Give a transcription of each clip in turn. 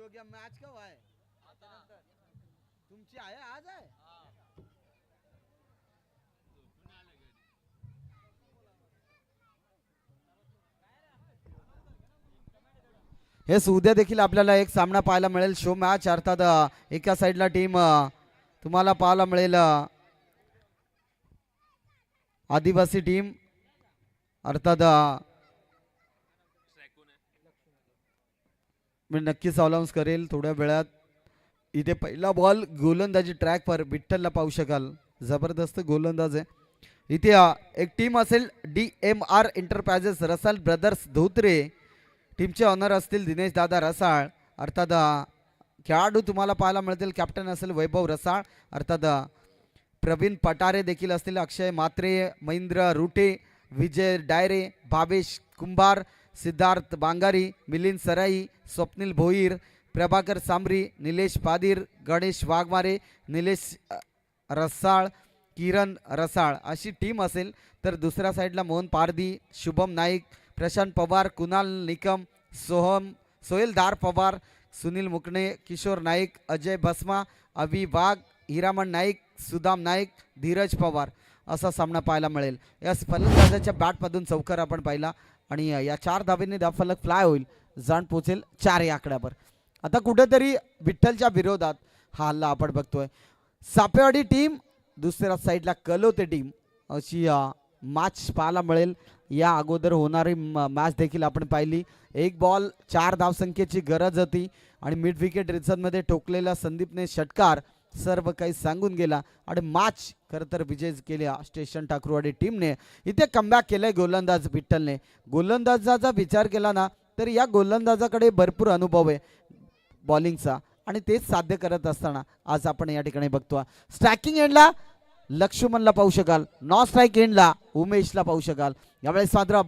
हो गया मैच कब है तुमची आहे आज आहे हेच उद्या देखील आपल्याला एक सामना पाहायला मिळेल शो मॅच अर्थात एका साइडला टीम तुम्हाला पाहायला मिळेल आदिवासी टीम अर्थात मी नक्कीच अनाउन्स करेल थोड्या वेळात इथे पहिला बॉल गोलंदाजी ट्रॅकवर विठ्ठलला पाहू शकाल जबरदस्त गोलंदाज आहे इथे एक टीम असेल DMR एंटरप्राइजेस रसाल ब्रदर्स धोत्रे टीमचे ऑनर असतील दिनेश दादा रसाळ अर्थात खेळाडू तुम्हाला पाहायला मिळतील कॅप्टन असेल वैभव रसाळ अर्थात प्रवीण पटारे देखील असतील अक्षय मात्रे महेंद्र रुटे विजय डायरे भावेश कुंभार सिद्धार्थ बांगारी मिलिंद सराई स्वप्नील भोईर प्रभाकर सांबरी निलेश पादीर गणेश वाघमारे निलेश रसाळ किरण रसाळ अशी टीम असेल तर दुसऱ्या साईडला मोहन पारदी शुभम नाईक प्रशांत पवार कुणाल निकम सोहेल धार पवार सुनील मुकणे किशोर नाईक अजय भस्मा अभि वाघ हिरामण नाईक सुदाम नाईक धीरज पवार असा सामना पाहायला मिळेल या फलंदाजाच्या बॅटमधून चौकार आपण पाहिला आणि या 4 धावेने धावफलक फ्लाय होईल जाण पोचेल 4 या आकड्यावर आता कुठेतरी विठ्ठलच्या विरोधात हा हल्ला आपण बघतोय सापेवाडी टीम दुसऱ्या साईडला कलोते टीम अशी मॅच पाहायला मिळेल या अगोदर होणारी मॅच देखील आपण पाहिली 1 बॉल 4 धावसंख्येची गरज होती आणि मिड विकेट रिझनमध्ये ठोकलेला संदीपने षटकार सर्व काही सांगून गेला आणि मॅच खरं तर विजय केला स्टेशन ठाकूरवाडी टीमने इथे कमबॅक केलंय गोलंदाज विठ्ठलने गोलंदाजाचा विचार केला ना तर या गोलंदाजाकडे भरपूर अनुभव आहे बॉलिंगचा आणि तेच साध्य करत असताना आज आपण या ठिकाणी बघतो स्ट्रायकिंग एंडला लक्ष्मणला पाहू शकाल नॉन स्ट्राईक एंडला उमेशला पाहू शकाल यावेळेस मात्र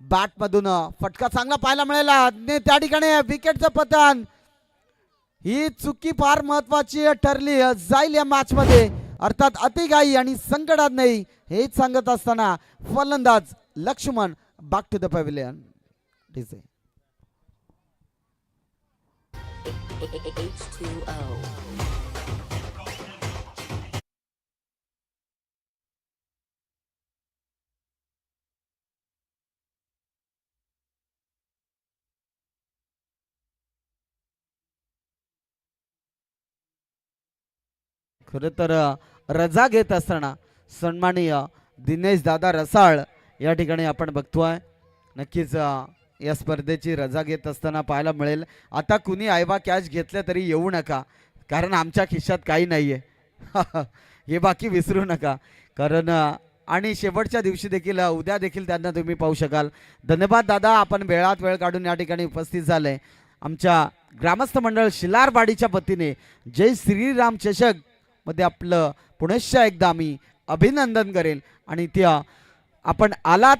बॅटमधून फटका चांगला पाहायला मिळाला त्या ठिकाणी विकेटचं पतन ही चुकी फार महत्वाची ठरली जाईल या मॅच मध्ये अर्थात अतिघाई आणि संकटात नाही हेच सांगत असताना फलंदाज Laxman back to the pavilion खरं तर रजा घेत असताना सन्माननीय दिनेश दादा रसाळ या ठिकाणी आपण बघतोय नक्कीच या स्पर्धेची रजा घेत असताना पाहायला मिळेल आता कुणी आयवा कॅच घेतलं तरी येऊ नका कारण आमच्या खिशात काही नाहीये हे बाकी विसरू नका कारण आणि शेवटच्या दिवशी देखील उद्या देखील त्यांना तुम्ही पाहू शकाल धन्यवाद दादा आपण वेळात वेळ काढून या ठिकाणी उपस्थित झाले आमच्या ग्रामस्थ मंडळ शिलारवाडीच्या वतीने जय श्रीराम चषक मध्ये आपलं पुनश्च एकदा मी अभिनंदन करेल आणि त्या आपण आलात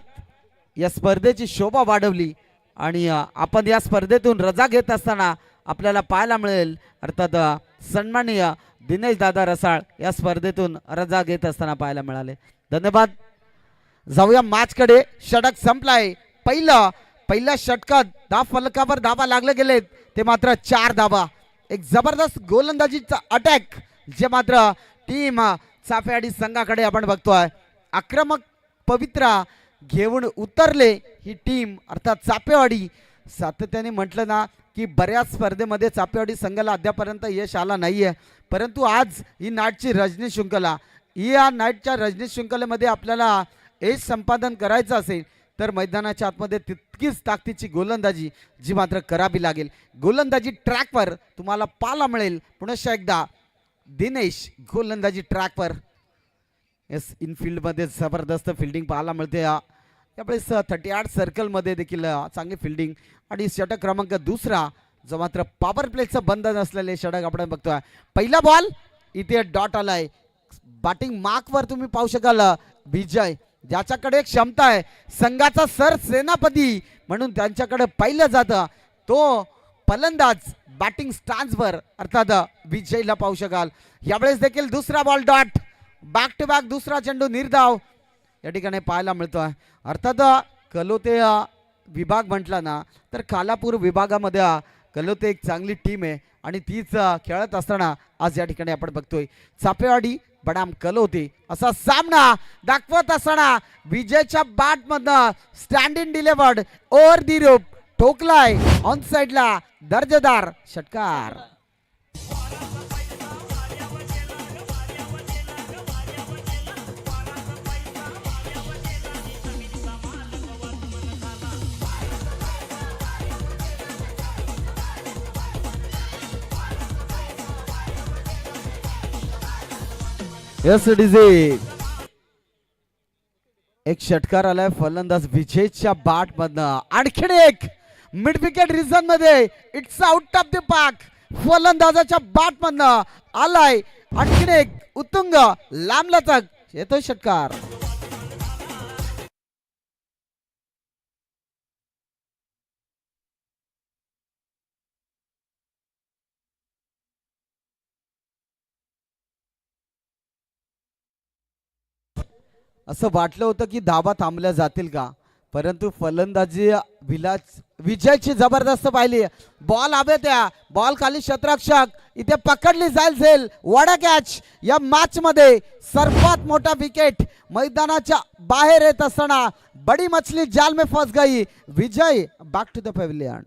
या स्पर्धेची शोभा वाढवली आणि आपण या स्पर्धेतून रजा घेत असताना आपल्याला पाहायला मिळेल अर्थात सन्माननीय दिनेश दादा रसाळ या स्पर्धेतून रजा घेत असताना पाहायला मिळाले धन्यवाद जाऊया मॅच कडे षटक संपलाय पहिल्या षटकात धाव फलकावर धावा लागले गेलेत ते मात्र 4 धावा एक जबरदस्त गोलंदाजीचा अटॅक जे मात्र टीम चाफेवाडी संघाकडे आपण बघतोय आक्रमक पवित्रा घेऊन उतरले ही टीम अर्थात चापेवाडी सातत्याने म्हटलं ना की बऱ्याच स्पर्धेमध्ये चापेवाडी संघाला अद्यापर्यंत यश आला नाहीये परंतु आज ही नाईटची रजनी शृंखला या नाईटच्या रजनी शृंखलेमध्ये आपल्याला यश संपादन करायचं असेल तर मैदानाच्या आतमध्ये तितकीच ताकदीची गोलंदाजी जी मात्र करावी लागेल गोलंदाजी ट्रॅकवर तुम्हाला पाहायला मिळेल पुनश्च एकदा दिनेश गोलंदाजी ट्रॅकवर एस इनफिल्ड मध्ये जबरदस्त फिल्डिंग पाहायला मिळते यावेळेस 38 सर्कल मध्ये देखील चांगली फिल्डिंग आणि षटक क्रमांक दुसरा जो मात्र पॉवर प्लेचं बंद नसलेले षटक आपण बघतोय पहिला बॉल इथे डॉट आलाय बॅटिंग मार्क वर तुम्ही पाहू शकाल विजय ज्याच्याकडे क्षमता आहे संघाचा सर सेनापती म्हणून त्यांच्याकडे पाहिलं जातं तो फलंदाज बॅटिंग स्टान्सवर अर्थात विजयला पाहू शकाल यावेळेस देखील दुसरा ball dot back to back दुसरा चेंडू निर्धाव या ठिकाणी पाहायला मिळतोय अर्थात कलोते विभाग म्हटला ना तर खालापूर विभागामध्ये कलोते एक चांगली टीम आहे आणि तीच खेळत असताना आज या ठिकाणी आपण बघतोय चापेवाडी बनाम कलोते असा सामना दाखवत असताना विजयच्या बॅट मधनं stand in delivered over the rope ठोकलाय ऑन साइडला दर्जेदार षटकार. यस डीजे एक षटकार आलाय फलंदाज विजयच्या बॅट मधनं. आणखीन एक मिड विकेट रिझन मध्ये it's out of the park फलंदाजाच्या बॅट मधनं आलाय. आणखीन एक उत्तुंग लांबलचक येतोय षटकार. असं वाटलं होतं की धाबा थांबल्या जातील का, परंतु फलंदाजी विजयची जबरदस्त पाहिली. बॉल हवे त्या बॉल खाली क्षेत्ररक्षक इथे पकडली जाईल. वडा कॅच या मॅच मध्ये सर्वात मोठा विकेट मैदानाच्या बाहेर येत असताना बडी मछली जाल में फंस गई. Vijay back to the pavilion.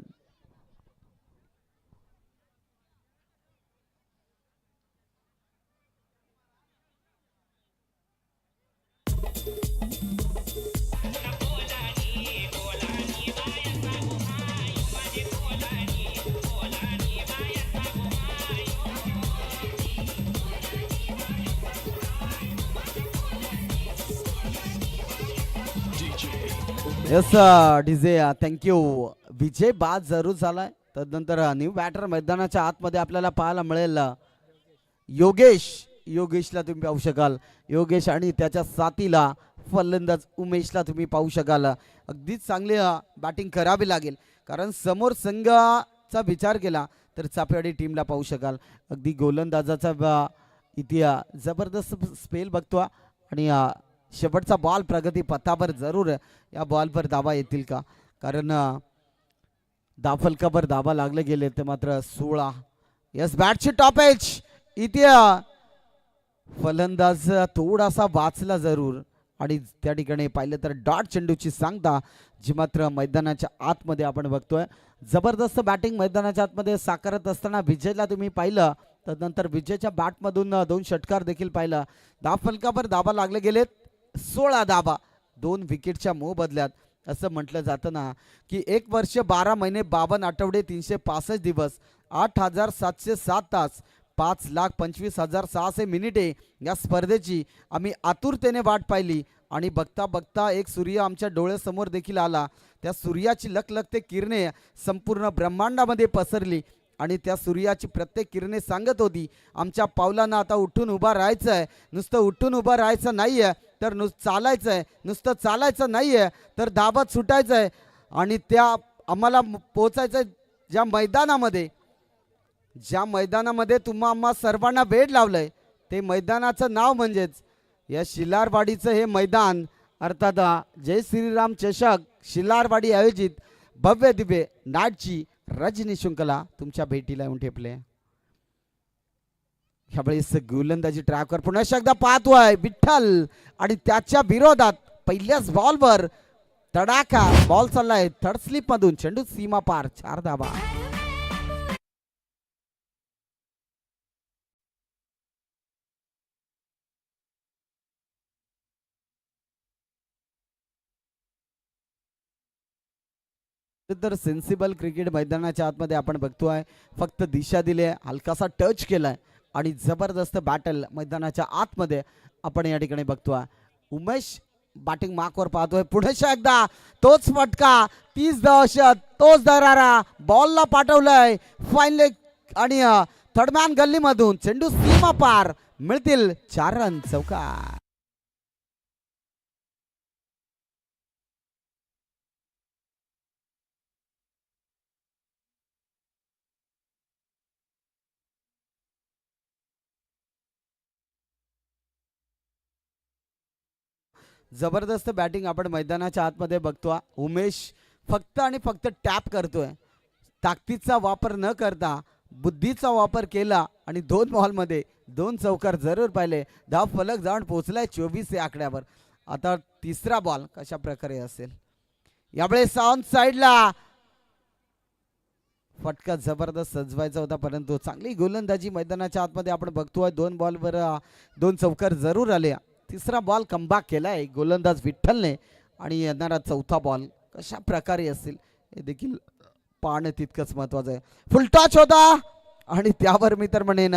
Yes DJ thank you. Vijay बाद जरूर झालाय. तदनंतर न्यू बॅटर मैदानाच्या आतमध्ये आपल्याला पाहायला मिळेल योगेशला तुम्ही पाहू शकाल. योगेश आणि त्याच्या साथीला फलंदाज उमेशला तुम्ही पाहू शकाल. अगदीच चांगली बॅटिंग करावी लागेल कारण समोर संघाचा विचार केला तर चापेवाडी टीमला पाहू शकाल. अगदी गोलंदाजाचा इतिहास जबरदस्त स्पेल बघतो आणि शेवटचा बॉल प्रगती पथावर जरूर या बॉलवर धावा येतील का, कारण फलकावर धावा लागले गेले ते मात्र 16. यस बॅटची टॉप एज इथे फलंदाज थोडासा वाचला जरूर आणि त्या ठिकाणी पाहिलं तर डॉट चेंडूची सांगता जी मात्र मैदानाच्या आतमध्ये आपण बघतोय. जबरदस्त बॅटिंग मैदानाच्या आतमध्ये साकारत असताना विजयला तुम्ही पाहिलं. तदनंतर विजयच्या बॅटमधून 2 षटकार देखील पाहिलं. फलकावर धावा लागले गेलेत 16 धावा 2 विकेटच्या मोबदल्यात. असं म्हटलं जातं ना की 1 वर्ष 12 महिने 52 आठवडे 365 दिवस 8707 तास 5,25,600 मिनिटे या स्पर्धेची आम्ही आतुरतेने वाट पाहिली आणि बघता बघता एक सूर्य आमच्या डोळ्यासमोर देखील आला. त्या सूर्याची लखलखते किरणे संपूर्ण ब्रह्मांडामध्ये पसरली आणि त्या सूर्याची प्रत्येक किरणे सांगत होती आमच्या पावलांना आता उठून उभा राहायचं आहे. नुसतं उठून उभं राहायचं नाही आहे तर चालायचं आहे. नुसतं चालायचं नाही आहे तर धावत सुटायचं आहे आणि त्या आम्हाला पोचायचं ज्या मैदानामध्ये तुम्हा आम्हा सर्वांना वेळ लावलंय ते मैदानाचं नाव म्हणजेच या शिलारवाडीचं हे मैदान अर्थात जय श्रीराम चषक शिलारवाडी आयोजित भव्य दिव्य नाटची रजनी शृंखला तुमच्या भेटीला येऊन ठेपले. ह्यावेळेस गोलंदाजी ट्रॅकवर पुन्हा एकदा पाहतोय विठ्ठल आणि त्याच्या विरोधात पहिल्याच बॉलवर तडाखा बॉल चाललाय थर्ड स्लिप मधून चेंडू सीमा पार 4 धावा. तर सेन्सिबल क्रिकेट मैदानाच्या आतमध्ये आपण बघतोय फक्त दिशा दिली आहे हलकासा टच केलाय आणि जबरदस्त बॅटल मैदानाच्या आतमध्ये आपण या ठिकाणी बघतोय. उमेश बॅटिंग मार्कवर पाहतोय पुढे एकदा तोच फटका 30 दहशत तोच दरारा बॉलला पाठवलाय फाईन लेग आणि थर्डमॅन गल्लीमधून चेंडू सीमा पार मिळतील 4 रन चौकार. जबरदस्त बॅटिंग आपण मैदानाच्या आतमध्ये बघतो. उमेश फक्त आणि फक्त टॅप करतोय ताकदीचा वापर न करता बुद्धीचा वापर केला आणि 2 बॉलमध्ये 2 चौकार जरूर पाहिले. धाव फलक जाऊन पोहोचलाय 24 या आकड्यावर. आता तिसरा बॉल कशा प्रकारे असेल. यावेळेस ऑन साइडला फटका जबरदस्त सजवायचा होता, परंतु चांगली गोलंदाजी मैदानाच्या आतमध्ये आपण बघतोय. 2 बॉलवर 2 चौकार जरूर आले. तिसरा बॉल कमबॅक केलाय गोलंदाज विठ्ठलने आणि येणारा चौथा बॉल कशा प्रकारे असेल हे देखील पाहणं तितकंच महत्वाचं आहे. फुलटॉच होता आणि त्यावर मी तर म्हणेन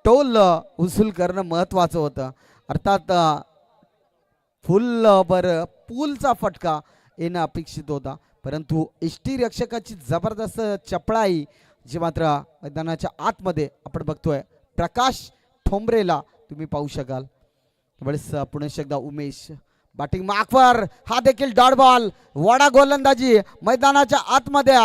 टोल उसूल करणं महत्वाचं होतं. अर्थात फुल पूलचा फटका येणं अपेक्षित होता, परंतु यष्टीरक्षकाची जबरदस्त चपळाई जी मात्र मैदानाच्या आतमध्ये आपण बघतोय. प्रकाश ठोंबरेला तुम्ही पाहू शकाल. पुणे एकदा उमेश बॅटिंग मार्कवर, हा देखील डॉट बॉल. वडा गोलंदाजी मैदानाच्या आतमध्ये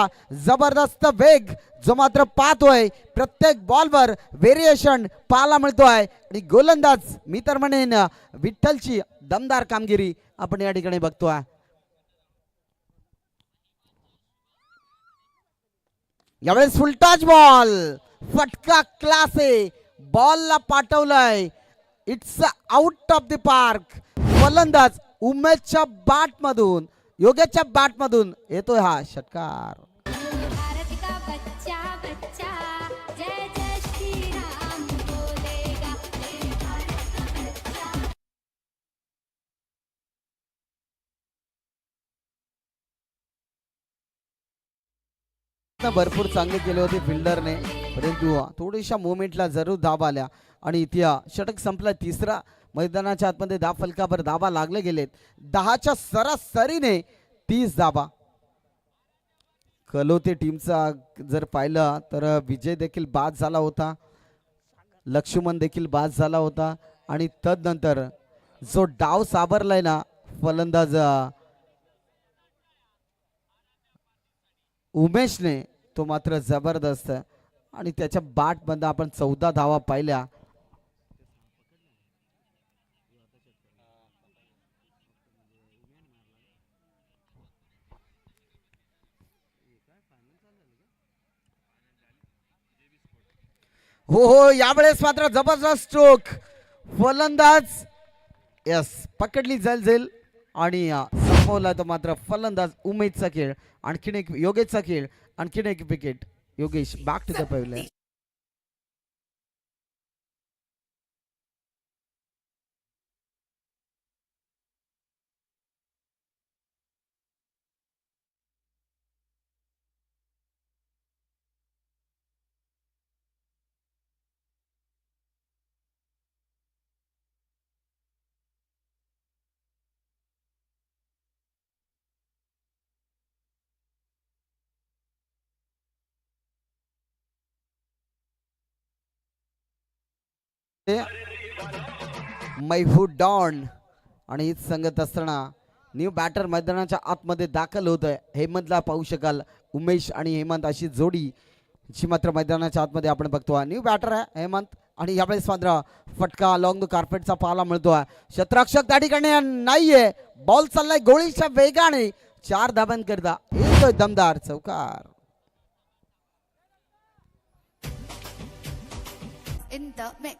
जबरदस्त वेग जो मात्र पाहतोय. प्रत्येक बॉलवर व्हेरिएशन पाहायला मिळतोय आणि गोलंदाज मी तर म्हणेन विठ्ठलची दमदार कामगिरी आपण या ठिकाणी बघतोय. यावेळेस फुलटॉच बॉल, फटका क्लास आहे. बॉलला पाठवलाय, it's out of the park. फलंदाज उमेशच्या बॅट मधून, योगेशच्या बॅट मधून येतोय हा षटकार. भरपूर चांगले केले होते फिल्डरने, परंतु थोड्याशा मोमेंटला जरूर धाब आल्या आणि त्या षटक संपला. तिसरा मैदानाच्या आतमध्ये धाव फलकावर धाबा लागले गेलेत. 10च्या सरासरीने 30 धाबा. कलोते टीमचा जर पाहिलं तर विजय देखील बाद झाला होता, लक्ष्मण देखील बाद झाला होता आणि तदनंतर जो डाव सावरलाय ना फलंदाज उमेशने, तो मात्र जबरदस्त आणि त्याच्या बॅट बंद आपण 14 धावा पाहिल्या. हो यावेळेस मात्र जबरदस्त स्ट्रोक. फलंदाज यस पकडली जाईल आणि संपवला तो मात्र फलंदाज उमेशचा खेळ. आणखीन एक योगेशचा खेळ, आणखीन एक wicket. Yogesh back to the pavilion. मैहूद डॉन आणि हीच संगत असताना न्यू बॅटर मैदानाच्या आतमध्ये दाखल होत आहे. हेमंतला पाहू शकाल. उमेश आणि हेमंत अशी जोडी जी मात्र मैदानाच्या आतमध्ये आपण बघतो. न्यू बॅटर आहे हेमंत आणि यावेळेस मात्र फटका अलॉंग द कार्पेटचा पाहायला मिळतोय. क्षेत्ररक्षक त्या ठिकाणी नाहीये. बॉल चाललाय गोळीच्या वेगाने. 4 धाबांकरता येतोय दमदार चौकार. In the mix.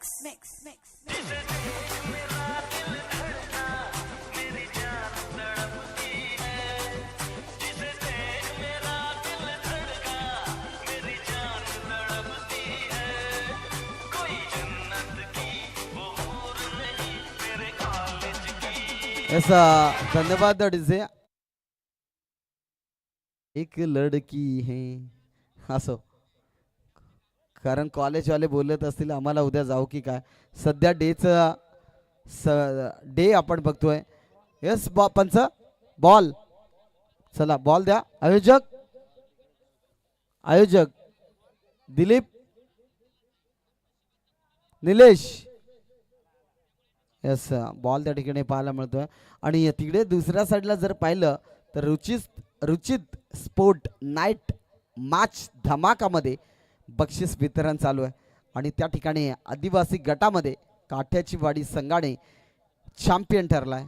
ऐसा धन्यवाद डीजे. एक लड़की है असो, कारण कॉलेजवाले बोलत असतील आम्हाला उद्या जाऊ की काय. सध्या डे आपण बघतोय. यस पंच बॉल, चला बॉल द्या. आयोजक दिलीप, निलेश. यस बॉल त्या ठिकाणी पाहायला मिळतोय आणि तिकडे दुसऱ्या साईडला जर पाहिलं तर रुचित स्पोर्ट नाईट मॅच धमाकामध्ये बक्षीस वितरण चालू आहे आणि त्या ठिकाणी आदिवासी गटामध्ये काठ्याची वाडी संघाने चॅम्पियन ठरलाय.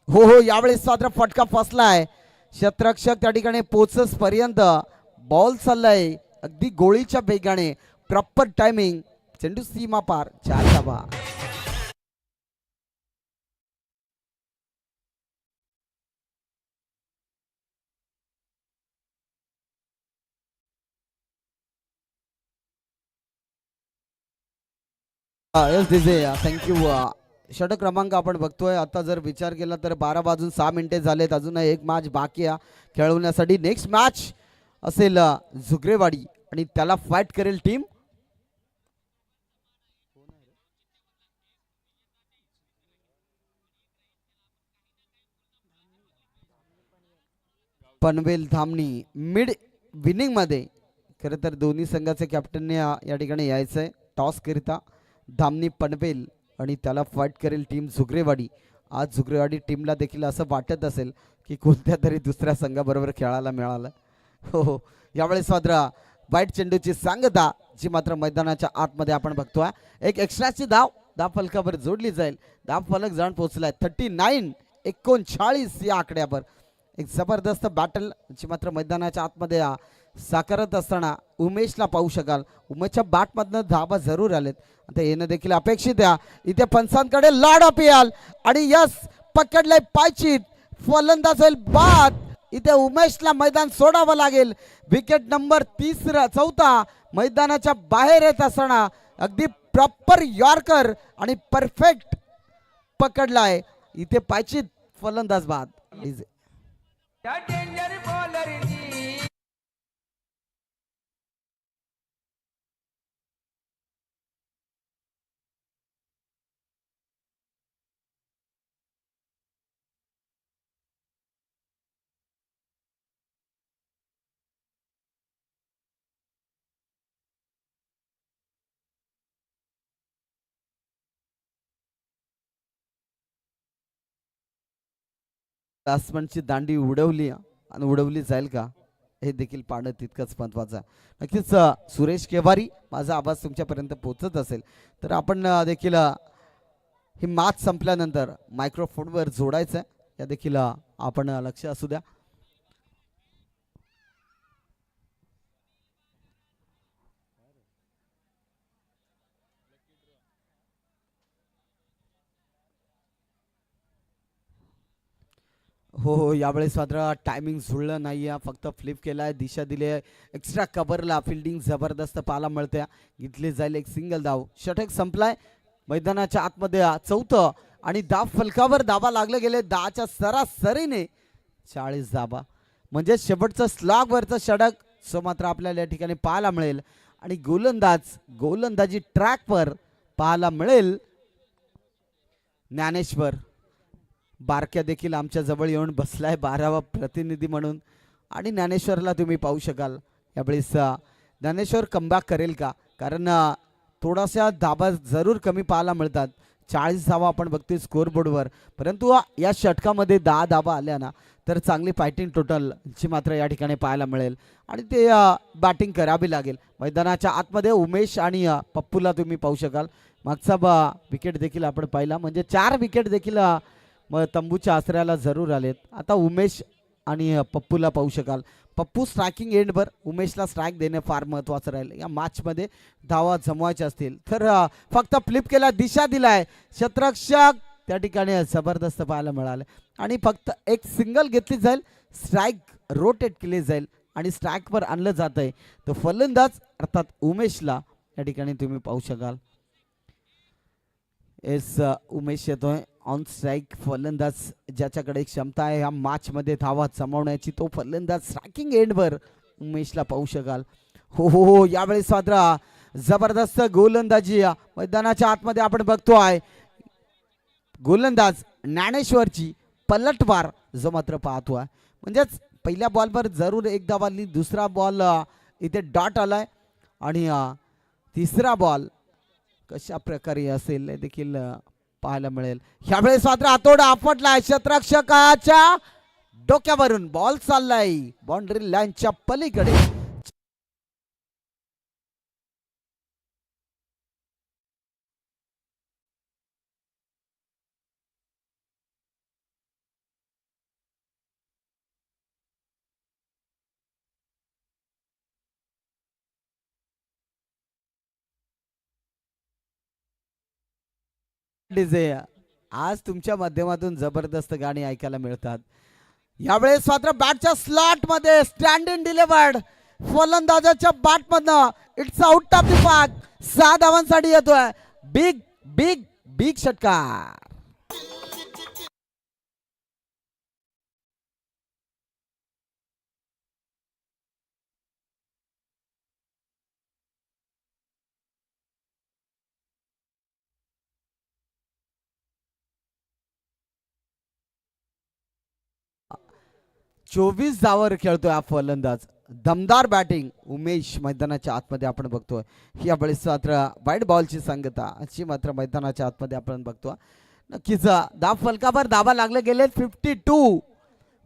हो यावेळेस मात्र फटका फसलाय. क्षेत्ररक्षक त्या ठिकाणी पोचस पर्यंत बॉल चाललाय अगदी गोळीच्या वेगाने, प्रॉपर टायमिंग, चेंडू सीमा पार, 4 धावा. यस दिसे, थँक्यू. षटक क्रमांक आपण बघतोय. आता जर विचार केला तर 12 वाजून 6 मिनिटे झालेत. अजून एक मॅच बाकी आहे खेळवण्यासाठी. नेक्स्ट मॅच असेल झुगरेवाडी आणि त्याला फाईट करेल team Panvel Dhamani. Mid winning मध्ये खरं तर दोन्ही संघाचे कॅप्टनने या ठिकाणी यायचंय टॉस करिता. धामणी पनवेल आणि त्याला फाईट करेल टीम झुगरेवाडी. आज झुगरेवाडी टीमला देखील असं वाटत असेल की कोणत्या तरी दुसऱ्या संघाबरोबर खेळायला मिळालं. हो हो, यावेळेस मात्र वाईट चेंडूची सांगता जी मात्र मैदानाच्या आतमध्ये आपण बघतोय. एक एक्स्ट्राची धाव धाव फलकावर जोडली जाईल. धाव फलक जाऊन पोहोचलाय 39 या आकड्यावर. एक जबरदस्त बॅटल जी मात्र मैदानाच्या आतमध्ये साकारत असताना उमेशला पाहू शकाल. उमेशच्या बॅटमधनं धावा जरूर आलेत, आता येणं देखील अपेक्षित आहे. इथे पंचांकडे लॉर्ड ऑफ याल आणि यस पकडलंय पायचीत. फलंदाज होईल बाद. इथे उमेशला मैदान सोडावं लागेल. विकेट नंबर 4 मैदानाच्या बाहेर येत असताना अगदी प्रॉपर यॉर्कर आणि परफेक्ट पकडलाय. इथे पायचीत, फलंदाज बाद. बॅट्समनची दांडी उडवली आणि उडवली जाईल का हे देखील पाहणं तितकंच महत्वाचं आहे. नक्कीच सुरेश केवारी, माझा आवाज तुमच्यापर्यंत पोहोचत असेल तर आपण देखील ही मॅच संपल्यानंतर मायक्रोफोनवर जोडायचं आहे, या देखील आपण लक्ष असू द्या. हो हो, यावेळेस मात्र टायमिंग जुळलं नाही आहे, फक्त फ्लिप केलाय, दिशा दिली आहे. एक्स्ट्रा कव्हरला फिल्डिंग जबरदस्त पाहायला मिळते. घेतली जाईल एक सिंगल धाव. षटक संपलाय. मैदानाच्या आतमध्ये 4थं आणि धाव फलकावर धावा लागले गेले 10च्या सरासरीने 40 धावा. म्हणजे शेवटचं स्लॉगवरचं षटक सो मात्र आपल्याला या ठिकाणी पाहायला मिळेल आणि गोलंदाजी ट्रॅकवर पाहायला मिळेल. ज्ञानेश्वर बारक्या देखील आमच्या जवळ येऊन बसलाय 12वा प्रतिनिधी म्हणून आणि ज्ञानेश्वरला तुम्ही पाहू शकाल. यावेळेस ज्ञानेश्वर कमबॅक करेल का, कारण थोडासा धावा जरूर कमी पाहायला मिळतात. 40 धावा आपण बघतोय स्कोर बोर्डवर, परंतु या षटकामध्ये 10 धावा आल्या ना तर चांगली फायटिंग टोटल ची मात्र या ठिकाणी पाहायला मिळेल आणि ते बॅटिंग करावी लागेल. मैदानाच्या आतमध्ये उमेश आणि पप्पूला तुम्ही पाहू शकाल. मागचा विकेट देखील आपण पाहिला, म्हणजे 4 विकेट देखील मग तंबूच्या आसऱ्याला जरूर आलेत. आता उमेश आणि पप्पूला पाहू शकाल. पप्पू स्ट्रायकिंग एंडवर, उमेशला स्ट्राईक देणे फार महत्त्वाचं राहील. या मॅचमध्ये धावा जमवायच्या असतील तर फक्त फ्लिप केला, दिशा दिलाय क्षेत्ररक्षक त्या ठिकाणी जबरदस्त पाहायला मिळालं आणि फक्त एक सिंगल घेतली जाईल. स्ट्राईक रोटेट केली जाईल आणि स्ट्राईकवर आणलं जात आहे. तो फलंदाज अर्थात उमेशला या ठिकाणी तुम्ही पाहू शकाल. उमेश येतोय ऑन स्ट्राईक. फलंदाज ज्याच्याकडे क्षमता आहे या मॅच मध्ये धावा जमवण्याची, तो फलंदाज स्ट्रायकिंग एंडवर उमेशला पाहू शकाल. हो हो हो, यावेळेस मात्र जबरदस्त गोलंदाजी मैदानाच्या आतमध्ये आपण बघतोय. गोलंदाज ज्ञानेश्वरची पलटवार जो मात्र पाहतोय, म्हणजेच पहिल्या बॉलवर जरूर एक धाव आली, दुसरा बॉल इथे डॉट आलाय आणि तिसरा बॉल कशा प्रकारे असेल देखील पाहायला मिळेल. ह्यावेळेस मात्र हातोडा आपटलाय क्षेत्ररक्षकाच्या डोक्यावरून. बॉल चाललाय बाउंड्री लाईनच्या पलीकडे. डीजे आज तुमच्या माध्यमातून जबरदस्त गाणी ऐकायला मिळतात. यावेळेस मात्र बॅटच्या स्लॉट मध्ये स्टँड इन डिलिव्हर्ड फलंदाजाच्या बॅट मधनं it's out of the park. 6 धावांसाठी येतोय. बिग बिग बिग षटकार. चोवीस धावावर खेळतोय हा फलंदाज. दमदार बॅटिंग उमेश मैदानाच्या आतमध्ये आपण बघतोय. यावेळेस मात्र वाईट बॉलची सांगता अशी मात्र मैदानाच्या आतमध्ये आपण बघतो. नक्कीच धाव फलकावर धावा लागले गेले 52.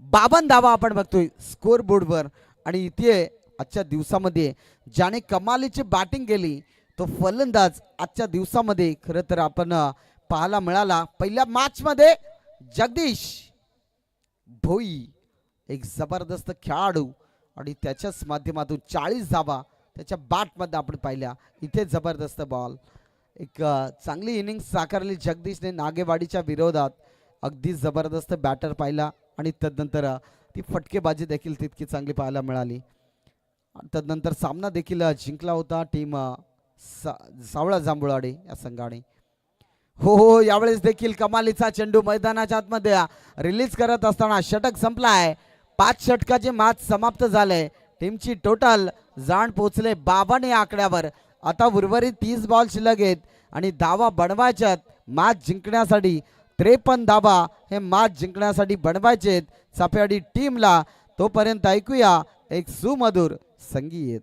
52 धावा आपण बघतोय स्कोर बोर्डवर. आणि इथे आजच्या दिवसामध्ये ज्याने कमालीची बॅटिंग केली तो फलंदाज आजच्या दिवसामध्ये खरं तर आपण पाहायला मिळाला. पहिल्या मॅच मध्ये जगदीश भोई एक जबरदस्त खेळाडू आणि त्याच्याच माध्यमातून 40 धावा त्याच्या बॅटमध्ये आपण पाहिल्या. इथे जबरदस्त बॉल एक चांगली इनिंग साकारली जगदीशने नागेवाडीच्या विरोधात. अगदी जबरदस्त बॅटर पाहिला आणि तदनंतर ती फटकेबाजी देखील तितकी चांगली पाहायला मिळाली. तदनंतर सामना देखील जिंकला होता टीम सावळा जांभुळवाडी या संघाने. हो हो यावेळेस देखील कमालीचा चेंडू मैदानाच्या आतमध्ये रिलीज करत असताना षटक संपलाय. 5 षटकाचे मॅच समाप्त झाले. टीमची टोटल जाण पोहोचले 52 या आकड्यावर. आता उर्वरित 30 बॉल शिल्लक आहेत आणि धावा बनवायच्यात मॅच जिंकण्यासाठी. 53 धावा हे मॅच जिंकण्यासाठी बनवायचे चापेवाडी टीमला. तोपर्यंत ऐकूया एक सुमधुर संगीत.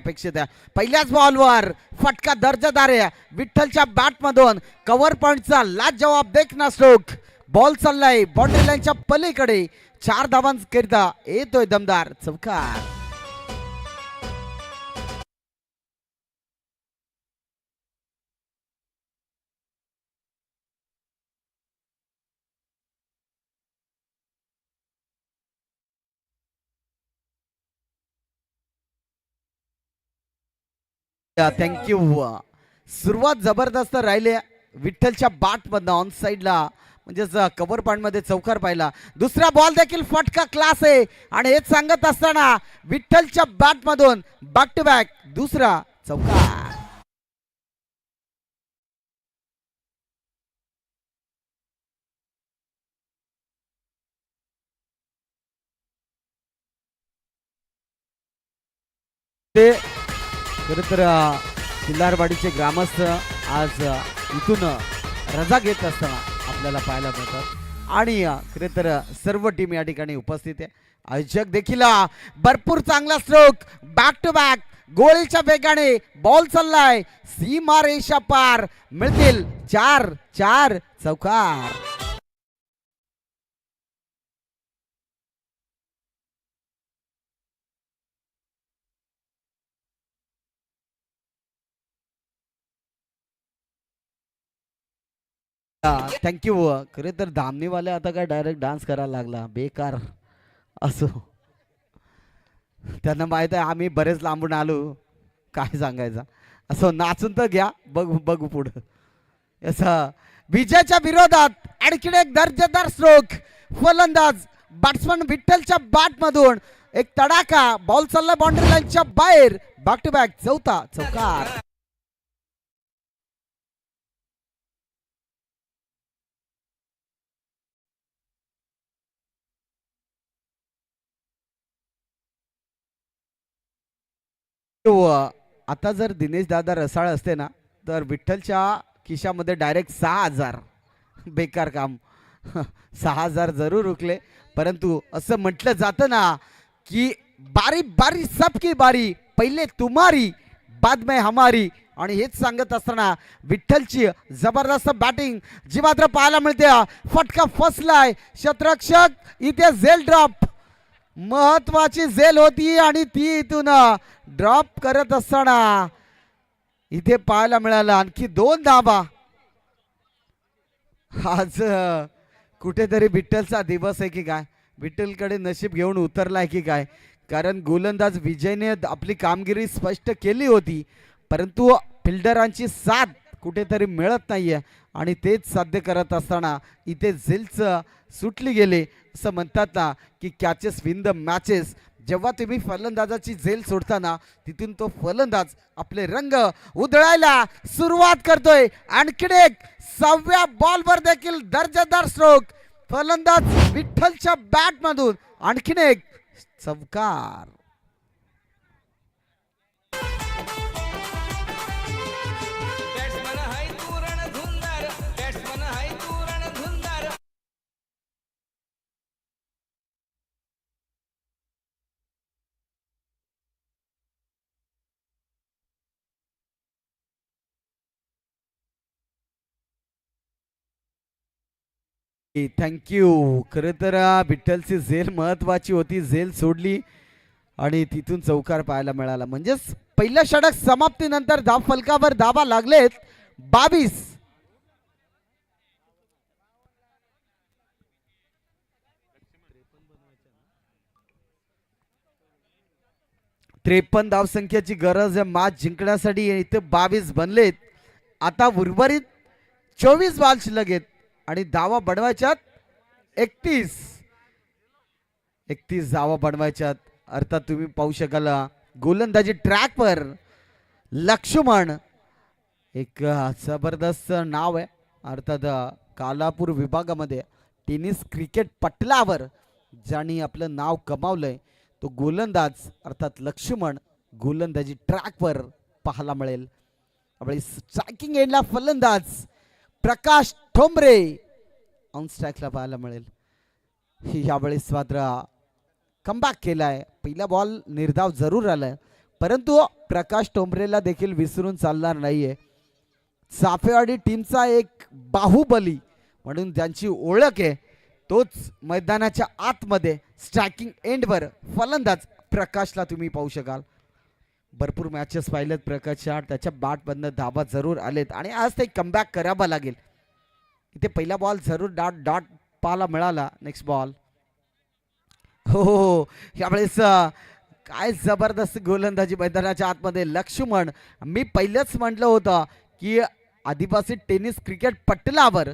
अपेक्षित आहे. पहिल्याच बॉलवर फटका दर्जेदार आहे. विठ्ठलच्या बॅटमधून कव्हर पॉइंटचा लाजवाब देखना स्ट्रोक. बॉल चाललाय बाउंड्री लाईनच्या पलीकडे. 4 धावांकरिता येतोय दमदार चौकार. थँक्यू. सुरुवात जबरदस्त राहिली विठ्ठलच्या बाट मधनं ऑन साइडला म्हणजेच कव्हर पॉइंट मध्ये चौकार पाहिला. दुसरा बॉल देखील फटका क्लास आहे आणि हेच सांगत असताना विठ्ठलच्या बॅट मधून बॅक टू बॅक दुसरा चौकार. ते खरं तर किल्लारवाडीचे ग्रामस्थ आज इथून रजा घेत असताना आपल्याला पाहायला मिळतात आणि खरं तर सर्व टीम या ठिकाणी उपस्थित आहे. आयोजक देखील भरपूर चांगला स्ट्रोक. बॅक टू बॅक गोळीच्या वेगाने बॉल चाललाय सीमा रेषा पार. मिळतील 4 चौकार. थँक्यू. खरे तर धामणीवाले आता काय डायरेक्ट डान्स करायला लागला बेकार. असो त्यांना माहित आहे आम्ही बरेच लांबून आलो काय सांगायचं. असो नाचून तर घ्या बघू पुढं. असं विजयाच्या विरोधात आणखीन एक दर्जेदार स्ट्रोक. फलंदाज बॅट्समन विठ्ठलच्या बॅट मधून एक तडाखा. बॉल चालला बाउंड्री लाईनच्या बाहेर. बॅक टू बॅक चौथा चौकार. आता जर दिनेश दादा रसाळ असते ना तर विठ्ठलच्या खिशामध्ये डायरेक्ट 6,000. बेकार काम. 6,000 जरूर रुकले परंतु असं म्हटलं जातं ना की बारी बारी सबकी बारी पहिले तुम्हारी बाद में हमारी. आणि हेच सांगत असताना विठ्ठलची जबरदस्त बॅटिंग जी मात्र पाहायला मिळते. फटका फसलाय. शतरक्षक इथे झेल ड्रॉप. महत्वाची झेल होती आणि ती इथून ड्रॉप करत असताना इथे पाहायला मिळालं आणखी 2 धावा. आज कुठेतरी विठ्ठलचा दिवस आहे की काय. विठ्ठलकडे नशीब घेऊन उतरलाय की काय. कारण गोलंदाज विजयने आपली कामगिरी स्पष्ट केली होती परंतु फिल्डरांची साथ कुठेतरी मिळत नाहीये आणि तेच साध्य करत असताना इथे झेल्स सुटली गेले. असं म्हणतात ना की कॅचेस विन द मॅचेस. जेव्हा तुम्ही फलंदाजाची झेल सोडताना तिथून तो फलंदाज आपले रंग उधळायला सुरुवात करतोय. आणखीन एक 6व्या बॉलवर देखील दर्जेदार स्ट्रोक. फलंदाज विठ्ठलच्या बॅट मधून आणखीन एक चौकार. थँक्यू. खरं तर विठ्ठलची झेल महत्वाची होती. झेल सोडली आणि तिथून चौकार पाहायला मिळाला. म्हणजेच पहिल्या षटक समाप्तीनंतर धाव फलकावर धावा लागलेत 22. 53 धावसंख्येची गरज आहे मॅच जिंकण्यासाठी. इथे 22 बनलेत. आता उर्वरित 24 बॉल शिल्लक आहेत आणि धावा बनवायच्यात 31. 31 धावा बनवायच्यात. अर्थात तुम्ही पाहू शकाल गोलंदाजी ट्रॅकवर लक्ष्मण एक जबरदस्त नाव आहे. अर्थात कालापूर विभागामध्ये टेनिस क्रिकेट पटलावर ज्यांनी आपलं नाव कमावलंय तो गोलंदाज अर्थात लक्ष्मण गोलंदाजी ट्रॅकवर पाहायला मिळेल. आपली स्ट्रायकिंग एंडला फलंदाज प्रकाश ठोंबरे ऑन स्ट्राईकला पाहायला मिळेल. यावेळेस मात्र कमबॅक केलाय. पहिला बॉल निर्धाव जरूर आलाय परंतु प्रकाश टोंबरेला देखील विसरून चालणार नाहीये. चाफेवाडी टीमचा एक बाहुबली म्हणून ज्यांची ओळख आहे तोच मैदानाच्या आतमध्ये स्ट्रायकिंग एंडवर फलंदाज प्रकाशला तुम्ही पाहू शकाल. भरपूर मॅचेस पाहिलेत प्रकाशच्या, त्याच्या बॅटमधनं धावा जरूर आलेत आणि आज ते कमबॅक करावा लागेल. इथे पहिला बॉल जरूर डॉट डॉट पाहायला मिळाला. नेक्स्ट बॉल हो यावेळेस काय जबरदस्त गोलंदाजी मैदानाच्या आतमध्ये. लक्ष्मण, मी पहिलंच म्हटलं होतं की आदिवासी टेनिस क्रिकेट पटलावर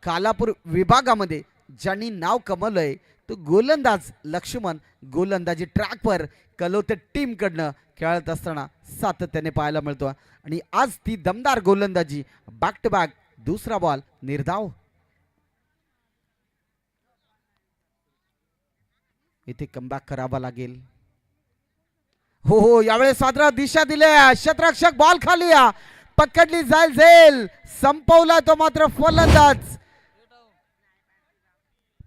कालापूर विभागामध्ये ज्यांनी नाव कमवलंय तो गोलंदाज लक्ष्मण. गोलंदाजी ट्रॅकवर कलोते टीमकडनं खेळत असताना सातत्याने पाहायला मिळतो आणि आज ती दमदार गोलंदाजी. बॅक टू बॅक दुसरा बॉल निर्धाव. इथे कमबॅक करावा लागेल. हो यावेळेस सादरा दिशा दिल्या. क्षेत्ररक्षक बॉल खाली पकडली जाईल झेल. संपवला तो मात्र फलंदाज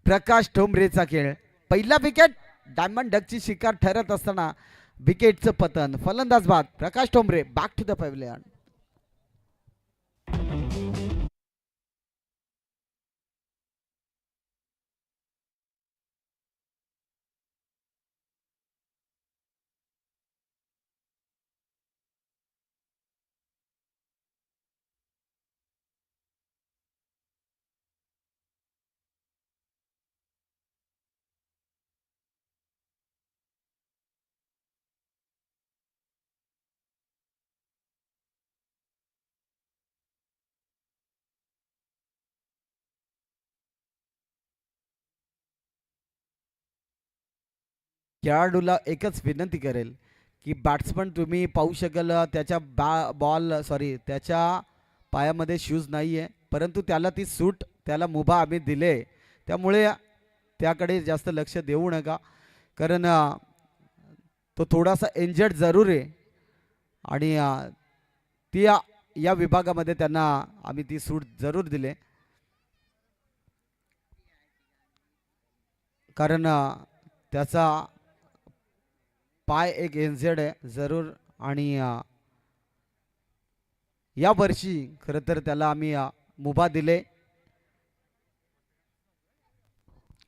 प्रकाश ठोंबरेचा खेळ. पहिला विकेट डायमंड डकची शिकार ठरत असताना विकेटचं पतन. फलंदाज बाद Prakash Thombare. Back to the pavilion. खेळाडूला एकच विनंती करेल की बॅट्समन तुम्ही पाहू शकाल त्याच्या त्याच्या पायामध्ये शूज नाही आहे, परंतु त्याला ती सूट त्याला मुभा आम्ही दिले, त्यामुळे त्याकडे जास्त लक्ष देऊ नका. कारण तो थोडासा इंजर्ड जरूर आहे आणि ती या विभागामध्ये त्यांना आम्ही ती सूट जरूर दिले. कारण त्याचा पाय एक इंजर्ड आहे जरूर आणि या वर्षी खरं तर त्याला आम्ही मुभा दिले.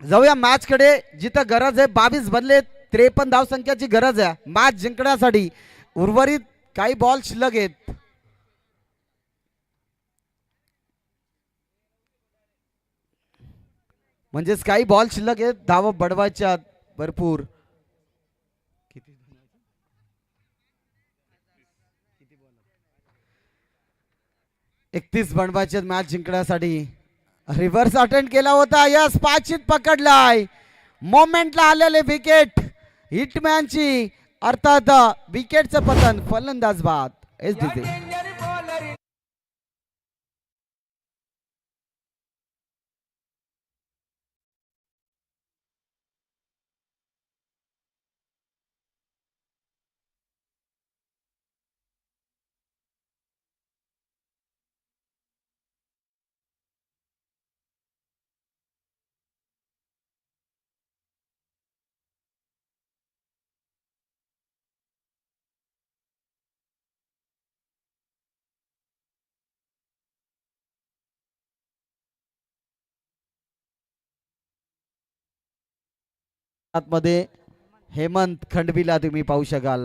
जाऊया मॅच कडे जिथं गरज आहे. 22 बदले 53 धावसंख्याची गरज आहे मॅच जिंकण्यासाठी. उर्वरित काही बॉल शिल्लक आहेत. म्हणजेच काही बॉल शिल्लक आहेत, धावा बडवायच्या भरपूर. 31 बनवायचे मॅच जिंकण्यासाठी. रिव्हर्स अटेंड केला होता. यस पाचित पकडलाय. मोमेंटला आलेले विकेट हिटमॅनची, अर्थात विकेटचं पतन. फलंदाज बाद. एस दिसे मध्ये हेमंत खंडवीला तुम्ही पाहू शकाल.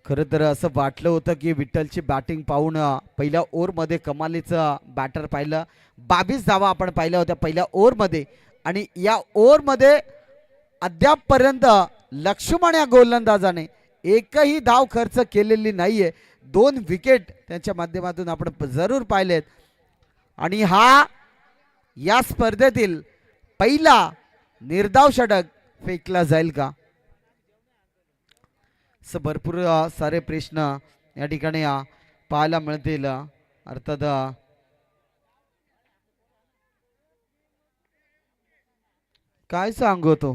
खरं तर असं वाटलं होतं की विठ्ठलची बॅटिंग पाहून पहिल्या ओव्हरमध्ये कमालीचं बॅटर पाहिलं. 22 धावा आपण पाहिल्या होत्या पहिल्या ओव्हरमध्ये आणि या ओव्हरमध्ये अद्यापपर्यंत लक्ष्मण या गोलंदाजाने एकही धाव खर्च केलेली नाहीये. 2 विकेट त्यांच्या माध्यमातून आपण जरूर पाहिलेत आणि हा या स्पर्धेतील पहिला निर्धाव षटक फेकला जाईल का, असं भरपूर सारे प्रश्न या ठिकाणी पाहायला मिळतील. अर्थात काय सांगू तो.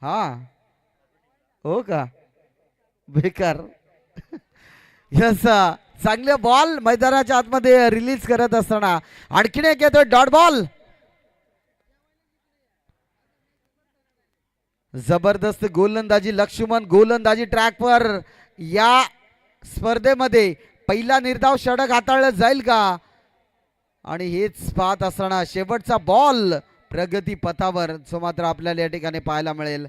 हा हो का बेकार. यस चांगले बॉल मैदानाच्या आतमध्ये रिलीज करत असताना आणखीन एक येतोय डॉट बॉल. जबरदस्त गोलंदाजी लक्ष्मण, गोलंदाजी ट्रॅकवर. या स्पर्धेमध्ये पहिला निर्धाव षटक हाताळलं जाईल का? आणि हेच पाहत असताना शेवटचा बॉल प्रगती पथावर जो मात्र आपल्याला या ठिकाणी पाहायला मिळेल.